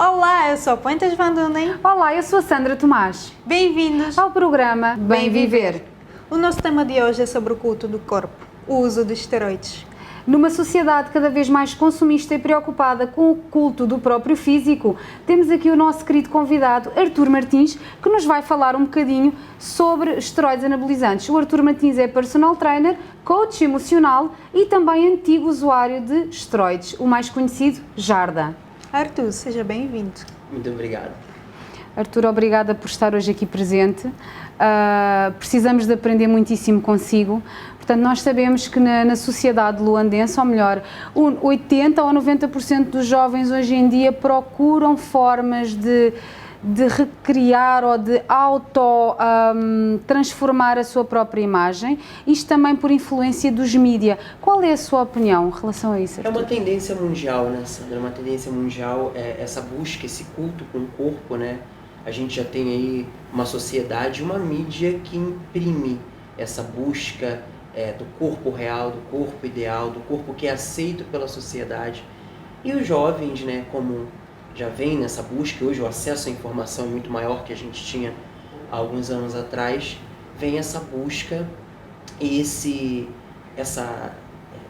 Olá, eu sou a Pointas Van Dunen. Olá, eu sou a Sandra Tomás. Bem-vindos ao programa Bem Viver. O nosso tema de hoje é sobre o culto do corpo, o uso de esteroides. Numa sociedade cada vez mais consumista e preocupada com o culto do próprio físico, temos aqui o nosso querido convidado, Artur Martins, que nos vai falar um bocadinho sobre esteroides anabolizantes. O Artur Martins é personal trainer, coach emocional e também antigo usuário de esteroides, o mais conhecido, Jarda. Artur, seja bem-vindo. Muito obrigado. Artur, obrigada por estar hoje aqui presente. Precisamos de aprender muitíssimo consigo. Portanto, nós sabemos que na sociedade luandense, ou melhor, 80% ou 90% dos jovens hoje em dia procuram formas de recriar ou de transformar a sua própria imagem, isto também por influência dos mídia. Qual é a sua opinião em relação a isso, Artur? É uma tendência mundial, né, Sandra? Uma tendência mundial, essa busca, esse culto com o corpo, né? A gente já tem aí uma sociedade, uma mídia que imprime essa busca do corpo real, do corpo ideal, do corpo que é aceito pela sociedade. E os jovens, né, como já vem nessa busca, hoje o acesso à informação é muito maior que a gente tinha há alguns anos atrás, vem essa busca e essa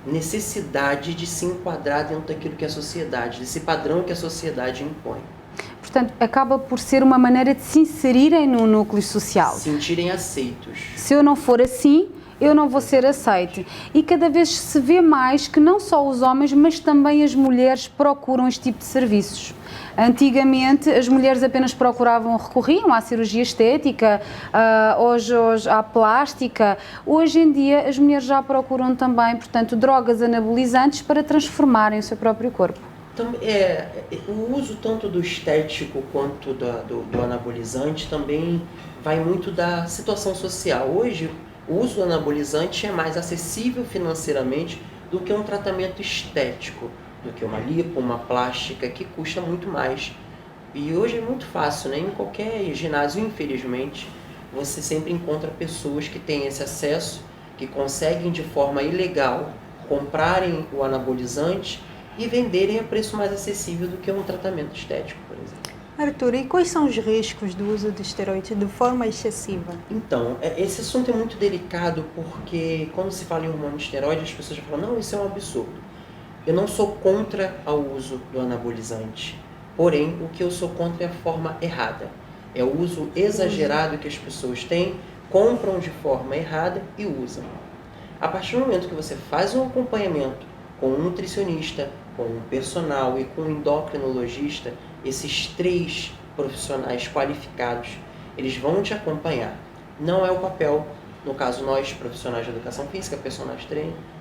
necessidade de se enquadrar dentro daquilo que é a sociedade, desse padrão que a sociedade impõe. Portanto, acaba por ser uma maneira de se inserirem no núcleo social. Se sentirem aceitos. Se eu não for assim, eu não vou ser aceite. E cada vez se vê mais que não só os homens, mas também as mulheres procuram este tipo de serviços. Antigamente, as mulheres apenas recorriam à cirurgia estética, hoje à plástica. Hoje em dia, as mulheres já procuram também, portanto, drogas anabolizantes para transformarem o seu próprio corpo. Então, o uso tanto do estético quanto do anabolizante também vai muito da situação social. Hoje, o uso do anabolizante é mais acessível financeiramente do que um tratamento estético, do que uma lipo, uma plástica, que custa muito mais. E hoje é muito fácil, né? Em qualquer ginásio, infelizmente, você sempre encontra pessoas que têm esse acesso, que conseguem de forma ilegal comprarem o anabolizante e venderem a preço mais acessível do que um tratamento estético, por exemplo. Artur, e quais são os riscos do uso de esteroides de forma excessiva? Então, esse assunto é muito delicado porque quando se fala em hormônio esteroide, as pessoas já falam, não, isso é um absurdo. Eu não sou contra o uso do anabolizante, porém, o que eu sou contra é a forma errada. É o uso exagerado que as pessoas têm, compram de forma errada e usam. A partir do momento que você faz um acompanhamento com um nutricionista, com um personal e com um endocrinologista, esses 3 profissionais qualificados, eles vão te acompanhar. Não é o papel, no caso nós, profissionais de educação física, personagens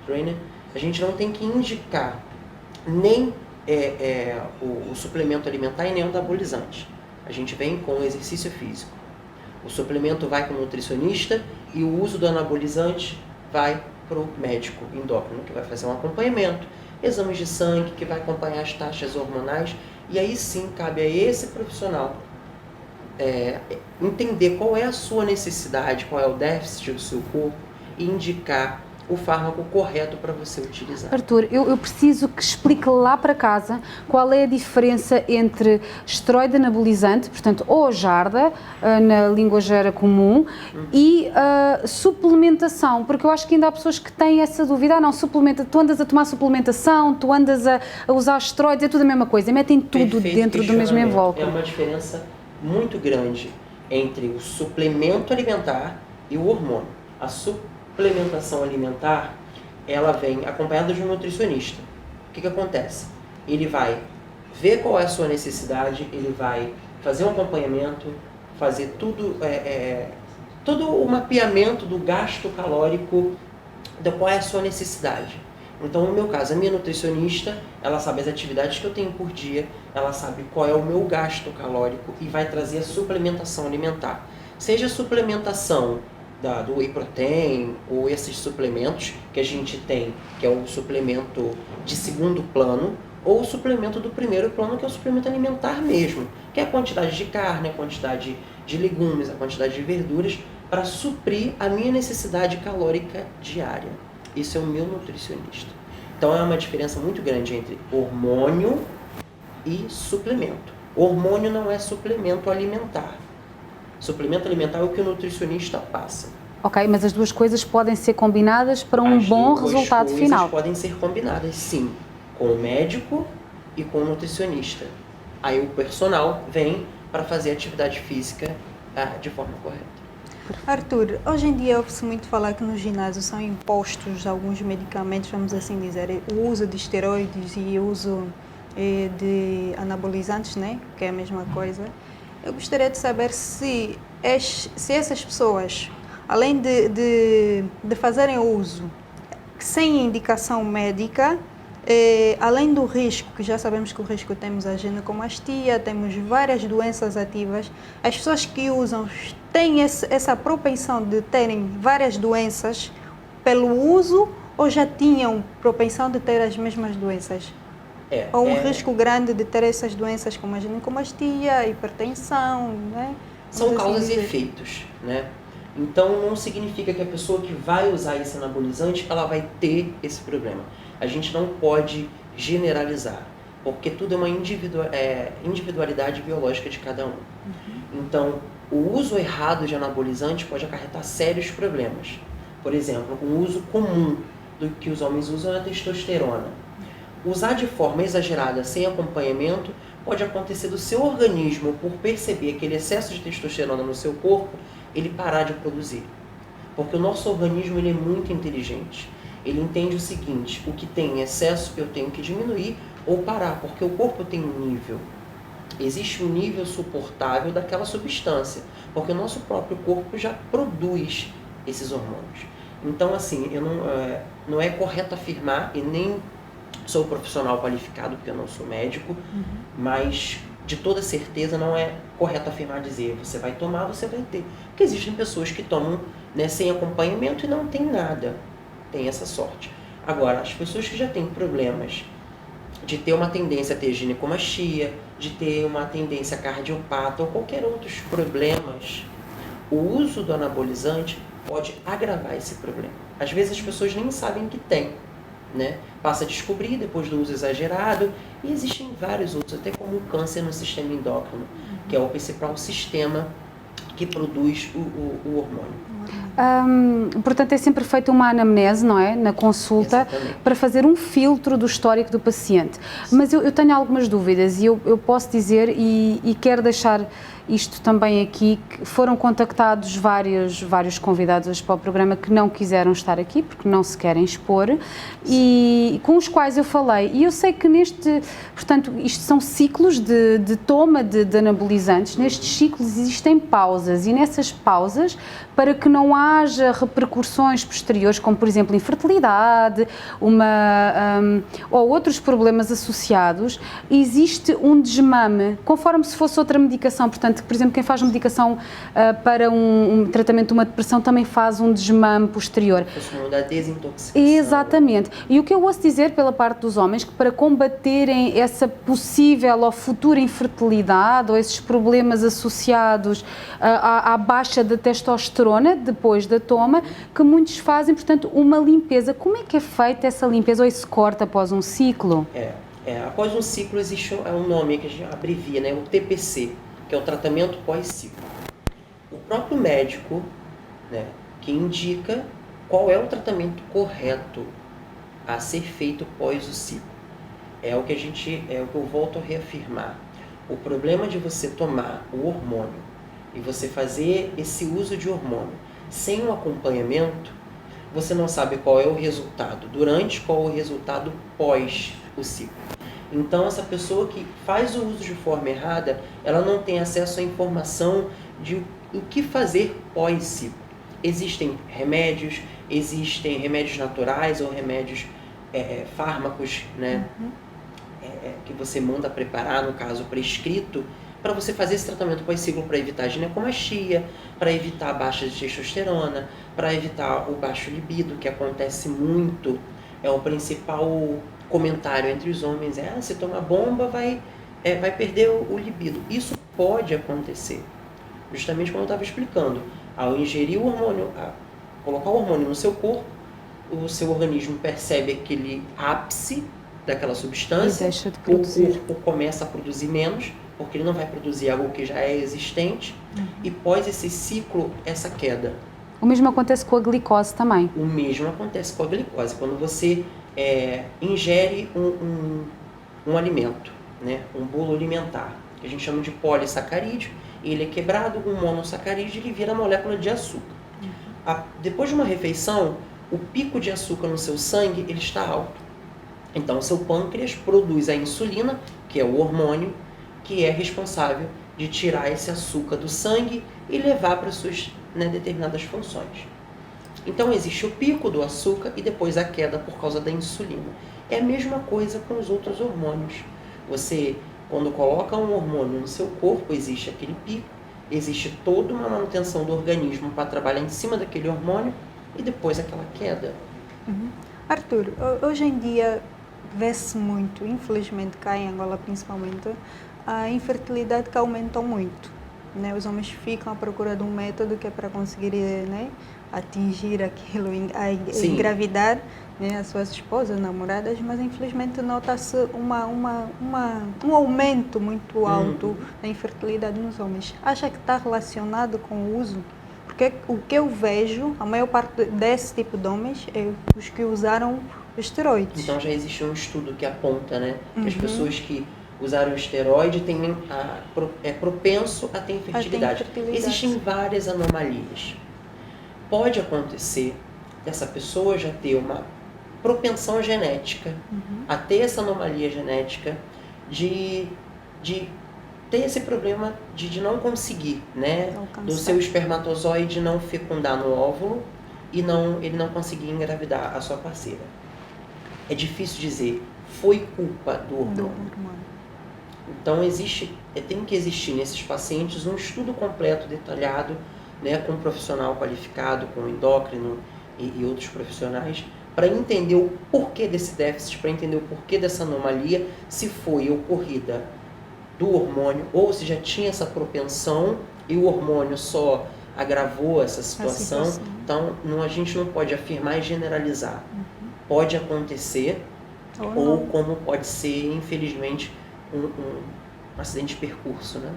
trainer, a gente não tem que indicar nem o suplemento alimentar e nem o anabolizante. A gente vem com o exercício físico. O suplemento vai com o nutricionista e o uso do anabolizante vai para o médico endócrino, que vai fazer um acompanhamento, exames de sangue, que vai acompanhar as taxas hormonais, e aí sim cabe a esse profissional entender qual é a sua necessidade, qual é o déficit do seu corpo e indicar o fármaco correto para você utilizar. Artur, eu preciso que explique lá para casa qual é a diferença entre esteroide anabolizante, portanto, ou jarda, na linguageira comum, e suplementação, porque eu acho que ainda há pessoas que têm essa dúvida, não, tu andas a tomar suplementação, tu andas a usar esteroides, é tudo a mesma coisa, metem tudo dentro do mesmo invólucro. É uma diferença muito grande entre o suplemento alimentar e o hormônio. A suplementação alimentar, ela vem acompanhada de um nutricionista. O que acontece? Ele vai ver qual é a sua necessidade, ele vai fazer um acompanhamento, fazer todo o mapeamento do gasto calórico, de qual é a sua necessidade. Então, no meu caso, a minha nutricionista, ela sabe as atividades que eu tenho por dia, ela sabe qual é o meu gasto calórico e vai trazer a suplementação alimentar. Seja a suplementação do whey protein ou esses suplementos que a gente tem, que é o suplemento de segundo plano, ou o suplemento do primeiro plano, que é o suplemento alimentar mesmo, que é a quantidade de carne, a quantidade de legumes, a quantidade de verduras, para suprir a minha necessidade calórica diária. Isso é o meu nutricionista. Então é uma diferença muito grande entre hormônio e suplemento. Hormônio não é suplemento alimentar. Suplemento alimentar é o que o nutricionista passa. Ok, mas as duas coisas podem ser combinadas para um bom resultado final. As duas coisas podem ser combinadas, sim, com o médico e com o nutricionista. Aí o personal vem para fazer atividade física de forma correta. Arthur, hoje em dia ouve-se muito falar que no ginásio são impostos alguns medicamentos, vamos assim dizer, o uso de esteroides e o uso de anabolizantes, né? Que é a mesma coisa. Eu gostaria de saber se essas pessoas, além de fazerem uso sem indicação médica, além do risco, que já sabemos que o risco temos a ginecomastia, temos várias doenças ativas, as pessoas que usam têm essa propensão de terem várias doenças pelo uso ou já tinham propensão de ter as mesmas doenças? Ou um risco grande de ter essas doenças como a ginecomastia, hipertensão, né? São causas e efeitos, né? Então não significa que a pessoa que vai usar esse anabolizante, ela vai ter esse problema. A gente não pode generalizar, porque tudo é uma individualidade biológica de cada um. Então, o uso errado de anabolizante pode acarretar sérios problemas. Por exemplo, o uso comum do que os homens usam é a testosterona. Usar de forma exagerada, sem acompanhamento, pode acontecer do seu organismo, por perceber aquele excesso de testosterona no seu corpo, ele parar de produzir. Porque o nosso organismo ele é muito inteligente. Ele entende o seguinte: o que tem em excesso eu tenho que diminuir ou parar, porque o corpo tem um nível. Existe um nível suportável daquela substância, porque o nosso próprio corpo já produz esses hormônios. Então, assim, não é correto afirmar, e nem sou profissional qualificado, porque eu não sou médico, mas de toda certeza não é correto afirmar, dizer você vai tomar, você vai ter. Porque existem pessoas que tomam, né, sem acompanhamento e não tem nada, tem essa sorte. Agora, as pessoas que já têm problemas de ter uma tendência a ter ginecomastia, de ter uma tendência cardiopata ou qualquer outros problemas, o uso do anabolizante pode agravar esse problema. Às vezes as pessoas nem sabem que tem, né? Passa a descobrir depois do uso exagerado, e existem vários outros, até como o câncer no sistema endócrino, que é o principal sistema que produz o hormônio. Portanto, é sempre feita uma anamnese, não é? Na consulta. Exatamente. Para fazer um filtro do histórico do paciente. Sim. Mas eu tenho algumas dúvidas e eu posso dizer, e quero deixar isto também aqui, que foram contactados vários convidados hoje para o programa que não quiseram estar aqui, porque não se querem expor, e com os quais eu falei. E eu sei que portanto, isto são ciclos de toma de anabolizantes. Nestes ciclos existem pausas, e nessas pausas, para que não haja repercussões posteriores, como por exemplo infertilidade, ou outros problemas associados, existe um desmame, conforme se fosse outra medicação. Portanto, por exemplo, quem faz medicação para um tratamento de uma depressão também faz um desmame posterior. Da desintoxicação. Exatamente. E o que eu ouço dizer pela parte dos homens, que para combaterem essa possível ou futura infertilidade ou esses problemas associados à baixa da testosterona depois da toma, que muitos fazem, portanto, uma limpeza. Como é que é feita essa limpeza ou esse corte após um ciclo? Após um ciclo existe um nome que a gente abrevia, né? O TPC, que é o tratamento pós-ciclo. O próprio médico, né, que indica qual é o tratamento correto a ser feito pós o ciclo. É o que eu volto a reafirmar. O problema de você tomar o hormônio e você fazer esse uso de hormônio sem um acompanhamento, você não sabe qual é o resultado durante, qual é o resultado pós o ciclo. Então, essa pessoa que faz o uso de forma errada, ela não tem acesso à informação de o que fazer pós-ciclo. Existem remédios naturais ou remédios, fármacos, né, que você manda preparar, no caso prescrito, para você fazer esse tratamento pós-ciclo, para evitar a ginecomastia, para evitar a baixa de testosterona, para evitar o baixo libido, que acontece muito, é o principal comentário entre os homens, se tomar bomba vai perder o libido. Isso pode acontecer, justamente como eu estava explicando. Ao ingerir o hormônio, colocar o hormônio no seu corpo, o seu organismo percebe aquele ápice daquela substância, o corpo começa a produzir menos, porque ele não vai produzir algo que já é existente, e pós esse ciclo, essa queda. O mesmo acontece com a glicose também. O mesmo acontece com a glicose. Quando você ingere um alimento, né, um bolo alimentar, que a gente chama de polissacarídeo, ele é quebrado, um monossacarídeo, ele vira molécula de açúcar. Depois de uma refeição, o pico de açúcar no seu sangue ele está alto. Então, o seu pâncreas produz a insulina, que é o hormônio, que é responsável de tirar esse açúcar do sangue e levar para suas determinadas funções. Então, existe o pico do açúcar e depois a queda por causa da insulina. É a mesma coisa com os outros hormônios. Você, quando coloca um hormônio no seu corpo, existe aquele pico, existe toda uma manutenção do organismo para trabalhar em cima daquele hormônio e depois aquela queda. Arthur, hoje em dia vê-se muito, infelizmente cá em Angola principalmente, a infertilidade que aumentou muito. Né? Os homens ficam à procura de um método que é para conseguir atingir aquilo, engravidar, né, as suas esposas, namoradas, mas infelizmente nota-se um aumento muito alto da infertilidade nos homens. Acha que está relacionado com o uso? Porque o que eu vejo, a maior parte desse tipo de homens é os que usaram esteroides. Então já existe um estudo que aponta, né, que as pessoas que usaram esteroide é propenso a ter infertilidade. Existem várias anomalias. Pode acontecer dessa pessoa já ter uma propensão genética a ter essa anomalia genética de ter esse problema de não conseguir, né, do seu espermatozoide não fecundar no óvulo e ele não conseguir engravidar a sua parceira. É difícil dizer, foi culpa do hormônio. Então tem que existir nesses pacientes um estudo completo, detalhado, né, com um profissional qualificado, com um endócrino e outros profissionais, para entender o porquê desse déficit, para entender o porquê dessa anomalia, se foi ocorrida do hormônio ou se já tinha essa propensão e o hormônio só agravou essa situação. Então a gente não pode afirmar e generalizar. Pode acontecer ou como pode ser, infelizmente, um acidente de percurso, né?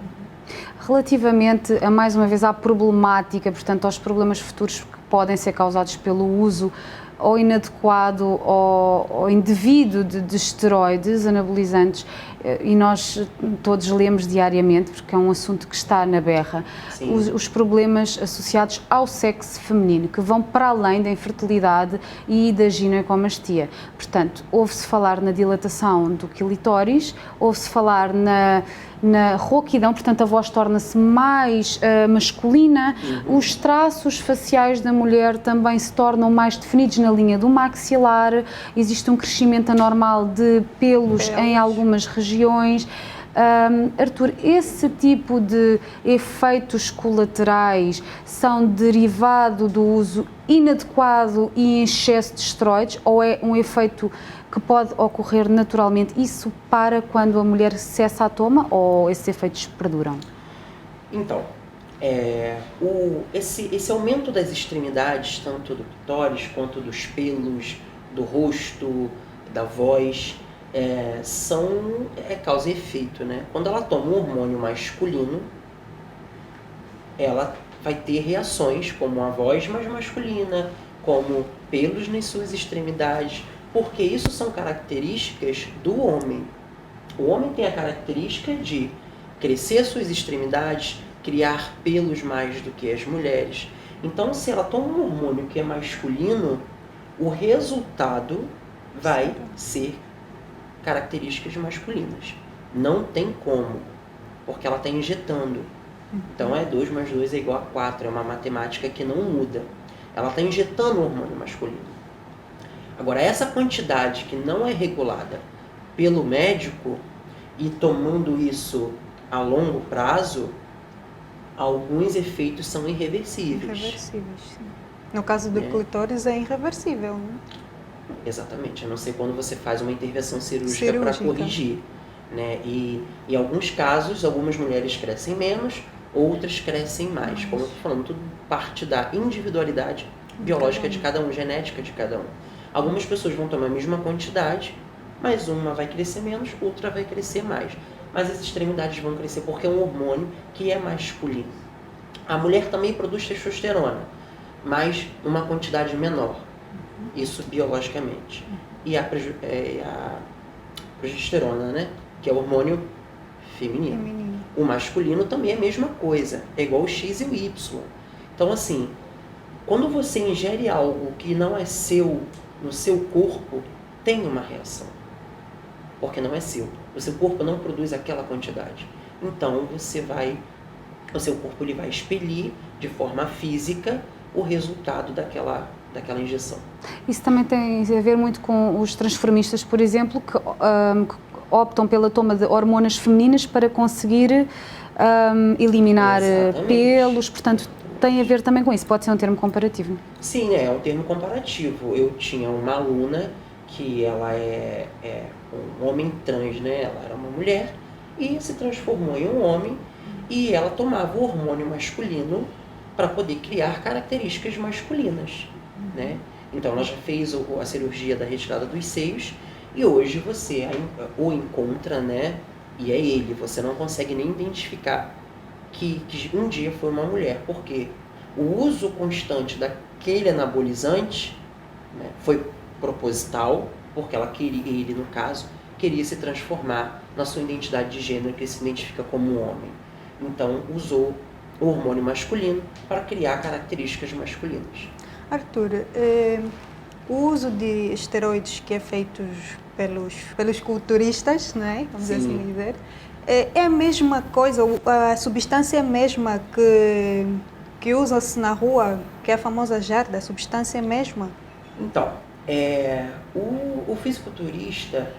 Relativamente, mais uma vez, à problemática, portanto, aos problemas futuros que podem ser causados pelo uso ou inadequado ou indevido de esteroides anabolizantes, e nós todos lemos diariamente, porque é um assunto que está na berra, os problemas associados ao sexo feminino, que vão para além da infertilidade e da ginecomastia. Portanto, ouve-se falar na dilatação do clitóris, ouve-se falar na rouquidão, portanto a voz torna-se mais masculina, os traços faciais da mulher também se tornam mais definidos na linha do maxilar, existe um crescimento anormal de pelos em algumas regiões. Arthur, esse tipo de efeitos colaterais são derivado do uso inadequado e em excesso de esteroides ou é um efeito que pode ocorrer naturalmente? Isso para quando a mulher cessa a toma ou esses efeitos perduram? Então, esse aumento das extremidades, tanto do clitóris quanto dos pelos, do rosto, da voz, é causa e efeito, né? Quando ela toma um hormônio masculino, ela vai ter reações como a voz mais masculina, como pelos nas suas extremidades, porque isso são características do homem. O homem tem a característica de crescer suas extremidades, criar pelos mais do que as mulheres. Então, se ela toma um hormônio que é masculino, o resultado vai ser características masculinas. Não tem como, porque ela está injetando. Então, 2 mais 2 é igual a 4, é uma matemática que não muda. Ela está injetando o hormônio masculino. Agora, essa quantidade que não é regulada pelo médico e tomando isso a longo prazo, alguns efeitos são irreversíveis. Irreversíveis, sim. No caso do clitóris é irreversível, né? Exatamente, a não ser quando você faz uma intervenção cirúrgica para corrigir. Né? E em alguns casos, algumas mulheres crescem menos, outras crescem mais. Como eu estou falando, tudo parte da individualidade biológica de cada um, genética de cada um. Algumas pessoas vão tomar a mesma quantidade, mas uma vai crescer menos, outra vai crescer mais. Mas as extremidades vão crescer porque é um hormônio que é masculino. A mulher também produz testosterona, mas numa quantidade menor, isso biologicamente. E a progesterona, né, que é o hormônio feminino. O masculino também é a mesma coisa, é igual o X e o Y. Então, assim, quando você ingere algo que não é seu, no seu corpo, tem uma reação. Porque não é seu. O seu corpo não produz aquela quantidade. Então, o seu corpo ele vai expelir de forma física o resultado daquela injeção. Isso também tem a ver muito com os transformistas, por exemplo, que optam pela toma de hormonas femininas para conseguir eliminar pelos, portanto, tem a ver também com isso. Pode ser um termo comparativo. Sim, é um termo comparativo. Eu tinha uma aluna que ela é um homem trans, né? Ela era uma mulher e se transformou em um homem e ela tomava o hormônio masculino para poder criar características masculinas, né? Então ela já fez a cirurgia da retirada dos seios e hoje você o encontra, né? E é ele, você não consegue nem identificar que um dia foi uma mulher, porque o uso constante daquele anabolizante, né, foi proposital, porque ele, no caso, queria se transformar na sua identidade de gênero, que ele se identifica como um homem. Então, usou o hormônio masculino para criar características masculinas. Arthur, o uso de esteroides que é feito pelos culturistas, não é? Vamos assim dizer, é a mesma coisa, a substância é a mesma que usa-se na rua, que é a famosa jarda, a substância é a mesma? Então, o fisiculturista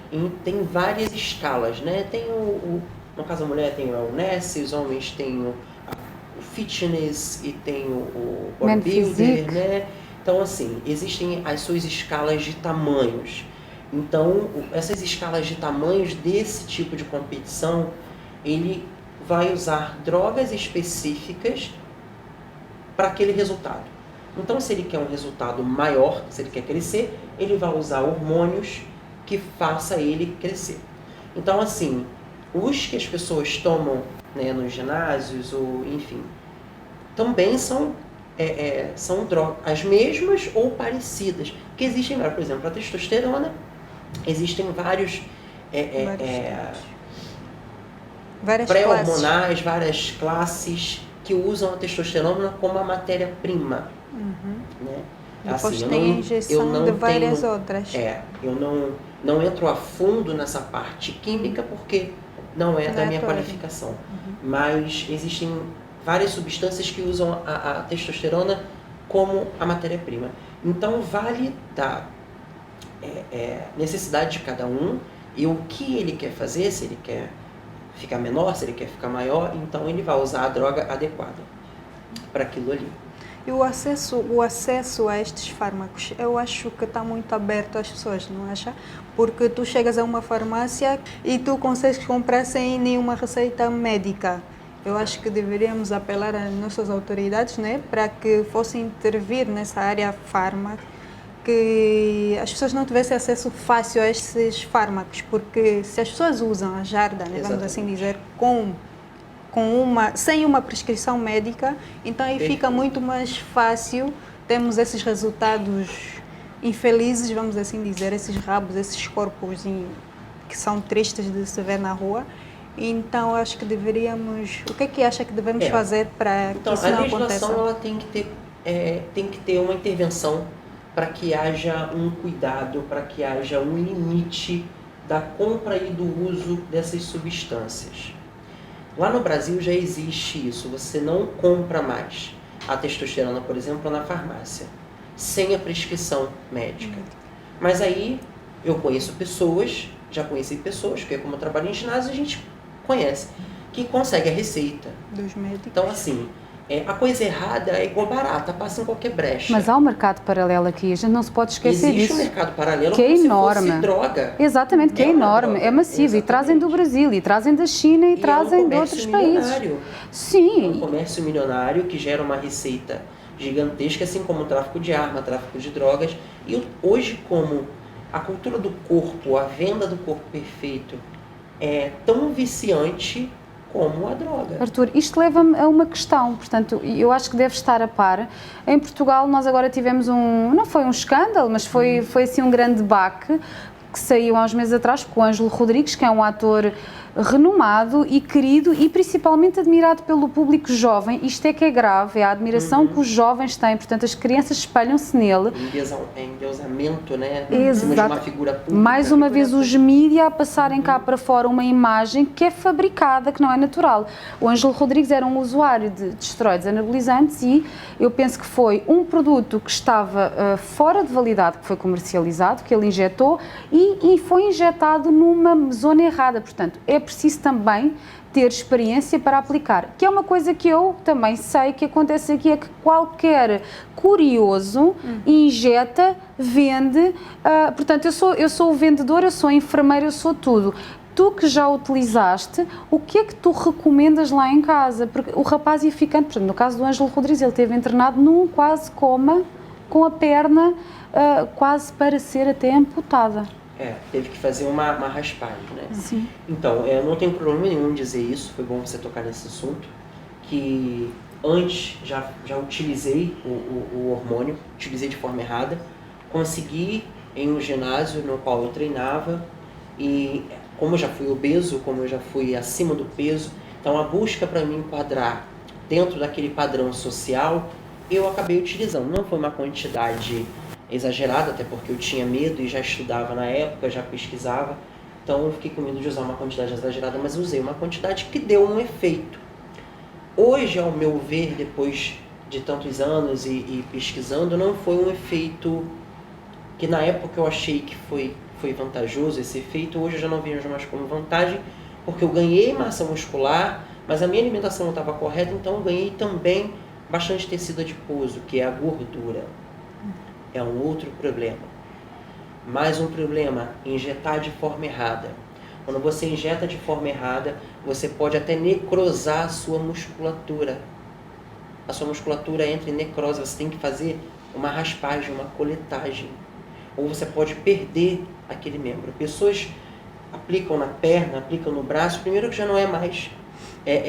tem várias escalas, né? Tem no caso da mulher tem o wellness, os homens têm o fitness e tem o bodybuilder, né? Então, assim, existem as suas escalas de tamanhos. Então, essas escalas de tamanhos desse tipo de competição, ele vai usar drogas específicas para aquele resultado. Então, se ele quer um resultado maior, se ele quer crescer, ele vai usar hormônios que faça ele crescer. Então, assim, os que as pessoas tomam, né, nos ginásios, ou enfim, também são drogas, as mesmas ou parecidas. Porque existem, por exemplo, a testosterona, existem vários pré-hormonais, várias classes que usam a testosterona como a matéria-prima. Né? Depois assim, tem a injeção de várias outras. Eu não entro a fundo nessa parte química porque não é da minha qualificação. Mas existem várias substâncias que usam a testosterona como a matéria-prima. Então, vale da necessidade de cada um e o que ele quer fazer, se ele quer ficar menor, se ele quer ficar maior, então ele vai usar a droga adequada para aquilo ali. E o acesso a estes fármacos, eu acho que está muito aberto às pessoas, não acha? Porque tu chegas a uma farmácia e tu consegues comprar sem nenhuma receita médica. Eu acho que deveríamos apelar às nossas autoridades, né, para que fossem intervir nessa área fármaca, que as pessoas não tivessem acesso fácil a esses fármacos, porque se as pessoas usam a jarda, né, vamos assim dizer, sem uma prescrição médica, então aí fica muito mais fácil, temos esses resultados infelizes, vamos assim dizer, esses rabos, esses corpos que são tristes de se ver na rua. Então, acho que deveríamos... O que é que acha que devemos fazer para que isso não aconteça? A legislação ela tem que ter uma intervenção para que haja um cuidado, para que haja um limite da compra e do uso dessas substâncias. Lá no Brasil já existe isso, você não compra mais a testosterona, por exemplo, na farmácia, sem a prescrição médica. Mas aí eu já conheci pessoas, porque como eu trabalho em ginásio, a gente conhece, que consegue a receita. Dos médicos. Então, assim, a coisa errada é igual barata, passa em qualquer brecha. Mas há um mercado paralelo aqui, a gente não se pode esquecer disso. Existe um mercado paralelo que é enorme. Se fosse droga. Exatamente, que é enorme, é massivo. Exatamente. E trazem do Brasil, e trazem da China, e trazem de outros países. Sim. É um comércio milionário que gera uma receita gigantesca, assim como o tráfico de arma, tráfico de drogas. E hoje, como a cultura do corpo, a venda do corpo perfeito é tão viciante como a droga. Arthur, isto leva-me a uma questão, portanto, eu acho que deve estar a par. Em Portugal nós agora tivemos não foi um escândalo, mas foi assim um grande baque, que saiu há uns meses atrás, com o Ângelo Rodrigues, que é um ator renomado e querido e principalmente admirado pelo público jovem. Isto é que é grave, é a admiração que os jovens têm, portanto as crianças espelham-se nele. Endeusamento, né? Exato. De uma figura pública. Mais uma vez os mídia a passarem cá para fora uma imagem que é fabricada, que não é natural. O Ângelo Rodrigues era um usuário de esteroides anabolizantes e eu penso que foi um produto que estava fora de validade, que foi comercializado, que ele injetou e foi injetado numa zona errada. Portanto, é preciso também ter experiência para aplicar, que é uma coisa que eu também sei que acontece aqui, é que qualquer curioso injeta, vende, portanto eu sou o vendedor, eu sou a enfermeira, eu sou tudo. Tu que já utilizaste, o que é que tu recomendas lá em casa? Porque o rapaz ia ficando, portanto, no caso do Ângelo Rodrigues, ele esteve internado num quase coma, com a perna quase para ser até amputada. Teve que fazer uma raspagem, né? Sim. Então, eu não tenho problema nenhum em dizer isso, foi bom você tocar nesse assunto, que antes já utilizei o hormônio, utilizei de forma errada, consegui em um ginásio no qual eu treinava e como eu já fui obeso, como eu já fui acima do peso, então a busca para me enquadrar dentro daquele padrão social, eu acabei utilizando. Não foi uma quantidade exagerada, até porque eu tinha medo e já estudava na época, já pesquisava, então eu fiquei com medo de usar uma quantidade exagerada, mas usei uma quantidade que deu um efeito. Hoje, ao meu ver, depois de tantos anos e pesquisando, não foi um efeito que na época eu achei que foi vantajoso esse efeito, hoje eu já não vejo mais como vantagem, porque eu ganhei massa muscular, mas a minha alimentação não estava correta, então eu ganhei também bastante tecido adiposo, que é a gordura. É um outro problema. Mais um problema, injetar de forma errada. Quando você injeta de forma errada, você pode até necrosar a sua musculatura. A sua musculatura entra em necrose, você tem que fazer uma raspagem, uma coletagem. Ou você pode perder aquele membro. Pessoas aplicam na perna, aplicam no braço, primeiro que já não é mais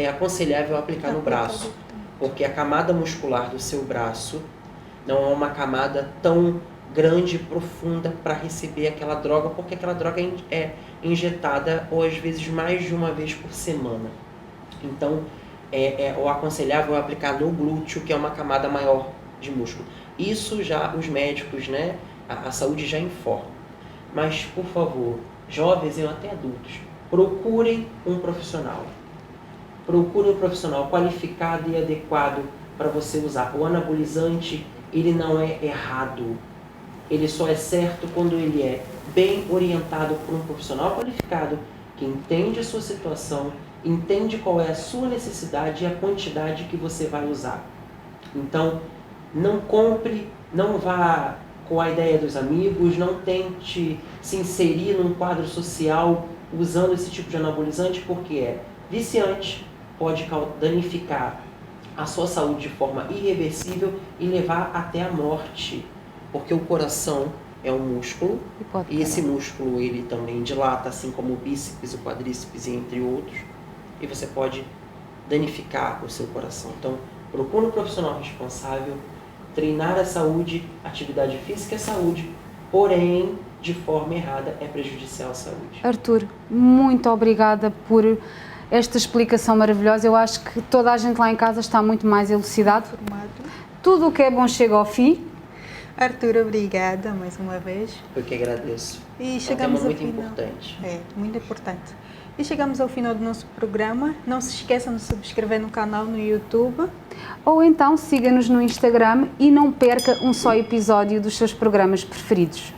aconselhável aplicar no braço, porque a camada muscular do seu braço não é uma camada tão grande e profunda para receber aquela droga, porque aquela droga é injetada ou às vezes mais de uma vez por semana. Então, o aconselhável é aplicar no glúteo, que é uma camada maior de músculo. Isso já os médicos, né, a saúde já informa. Mas, por favor, jovens e até adultos, procurem um profissional. Procurem um profissional qualificado e adequado para você usar. O anabolizante, ele não é errado. Ele só é certo quando ele é bem orientado por um profissional qualificado que entende a sua situação, entende qual é a sua necessidade e a quantidade que você vai usar. Então, não compre, não vá com a ideia dos amigos, não tente se inserir num quadro social usando esse tipo de anabolizante, porque é viciante, pode danificar a sua saúde de forma irreversível e levar até a morte, porque o coração é um músculo e esse músculo ele também dilata, assim como o bíceps, o quadríceps, entre outros, e você pode danificar o seu coração. Então, procure um profissional responsável. Treinar a saúde, atividade física é saúde, porém, de forma errada, é prejudicial à saúde. Arthur, muito obrigada por esta explicação maravilhosa. Eu acho que toda a gente lá em casa está muito mais elucidado. Tudo o que é bom chega ao fim. Arthur, obrigada mais uma vez. Eu que agradeço. E chegamos é um ao tema muito final. importante. Muito importante. E chegamos ao final do nosso programa. Não se esqueçam de subscrever no canal no YouTube. Ou então siga-nos no Instagram e não perca um só episódio dos seus programas preferidos.